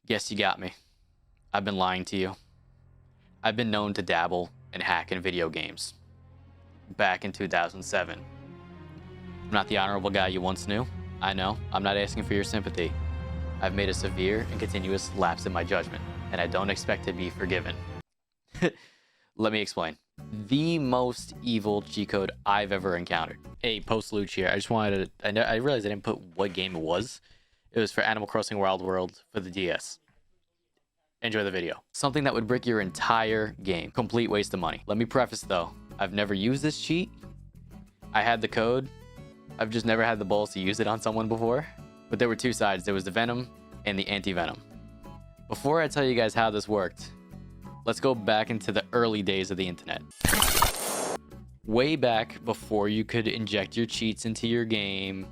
Yes, you got me. I've been lying to you. I've been known to dabble and hack in video games. Back in 2007. I'm not the honorable guy you once knew. I know. I'm not asking for your sympathy. I've made a severe and continuous lapse in my judgment, and I don't expect to be forgiven. Let me explain. The most evil cheat code I've ever encountered. Hey, post-Luch here. I just wanted to... I realized I didn't put what game it was. It was for Animal Crossing Wild World for the DS. Enjoy the video. Something that would brick your entire game. Complete waste of money. Let me preface though. I've never used this cheat. I had the code. I've just never had the balls to use it on someone before. But there were two sides. There was the Venom and the anti-Venom. Before I tell you guys how this worked, let's go back into the early days of the internet. Way back before you could inject your cheats into your game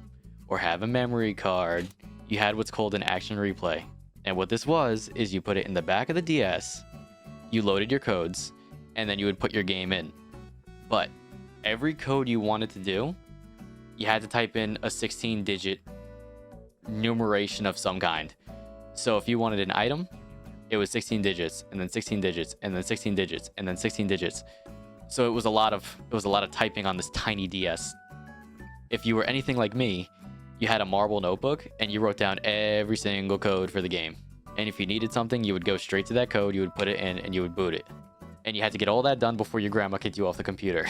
or have a memory card, you had what's called an action replay. And what this was is you put it in the back of the DS, you loaded your codes, and then you would put your game in. But every code you wanted to do, you had to type in a 16-digit numeration of some kind. So if you wanted an item, it was 16 digits, and then 16 digits, and then 16 digits, and then 16 digits. So it was a lot of typing on this tiny DS. If you were anything like me, you had a marble notebook and you wrote down every single code for the game. And if you needed something, you would go straight to that code, you would put it in, and you would boot it. And you had to get all that done before your grandma kicked you off the computer.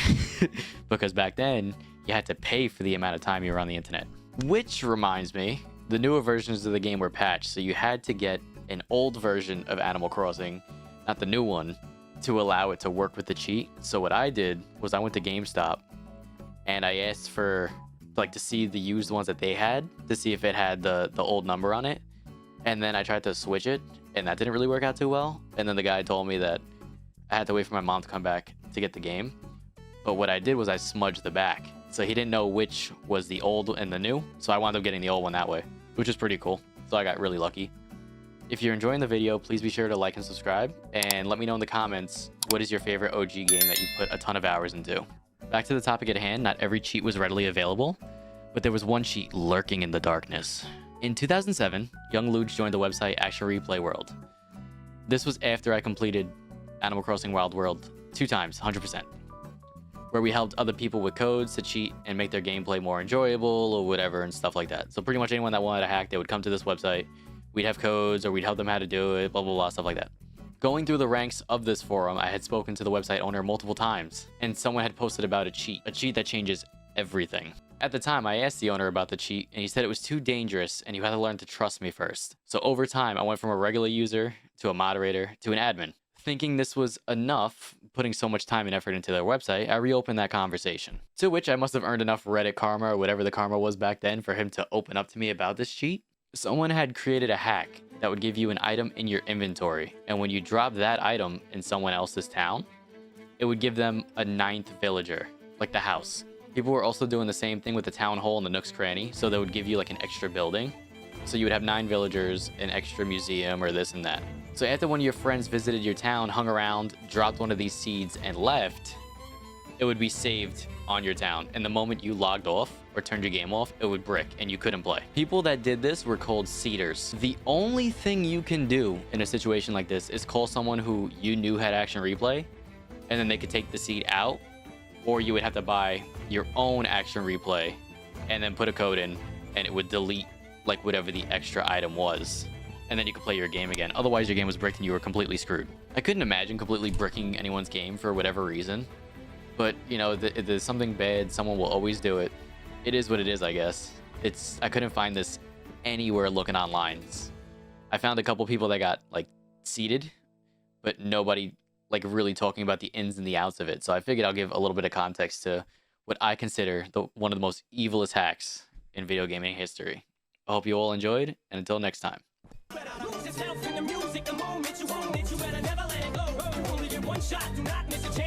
Because back then, you had to pay for the amount of time you were on the internet. Which reminds me, the newer versions of the game were patched, so you had to get an old version of Animal Crossing, not the new one, to allow it to work with the cheat. So what I did was I went to GameStop and I asked for to see the used ones that they had to see if it had the old number on it, and then I tried to switch it and that didn't really work out too well. And then the guy told me that I had to wait for my mom to come back to get the game. But what I did was I smudged the back, so he didn't know which was the old and the new, so I wound up getting the old one that way, which is pretty cool. So I got really lucky. If you're enjoying the video, please be sure to like and subscribe, and let me know in the comments what is your favorite OG game that you put a ton of hours into. Back to the topic at hand, not every cheat was readily available, but there was one cheat lurking in the darkness. In 2007, young Luch joined the website Action Replay World. This was after I completed Animal Crossing Wild World 2 times, 100%, where we helped other people with codes to cheat and make their gameplay more enjoyable or whatever and stuff like that. So pretty much anyone that wanted to hack, they would come to this website, we'd have codes or we'd help them how to do it, blah, blah, blah, stuff like that. Going through the ranks of this forum, I had spoken to the website owner multiple times, and someone had posted about a cheat that changes everything. At the time, I asked the owner about the cheat, and he said it was too dangerous, and you had to learn to trust me first. So over time, I went from a regular user to a moderator to an admin. Thinking this was enough, putting so much time and effort into their website, I reopened that conversation. To which I must have earned enough Reddit karma or whatever the karma was back then for him to open up to me about this cheat. Someone had created a hack that would give you an item in your inventory, and when you drop that item in someone else's town, it would give them a 9th villager, like the house. People were also doing the same thing with the town hall and the Nook's Cranny, so they would give you like an extra building. So you would have 9 villagers, an extra museum, or this and that. So after one of your friends visited your town, hung around, dropped one of these seeds, and left, it would be saved on your town. And the moment you logged off or turned your game off, it would brick and you couldn't play. People that did this were called seeders. The only thing you can do in a situation like this is call someone who you knew had action replay, and then they could take the seed out, or you would have to buy your own action replay and then put a code in, and it would delete like whatever the extra item was, and then you could play your game again. Otherwise, your game was bricked and you were completely screwed. I couldn't imagine completely bricking anyone's game for whatever reason, but you know, if there's something bad, someone will always do it. It is what it is, I guess. I couldn't find this anywhere looking online. I found a couple people that got like seeded, but nobody like really talking about the ins and the outs of it. So I figured I'll give a little bit of context to what I consider one of the most evilest hacks in video gaming history. I hope you all enjoyed, and until next time. Shot, do not miss a chance.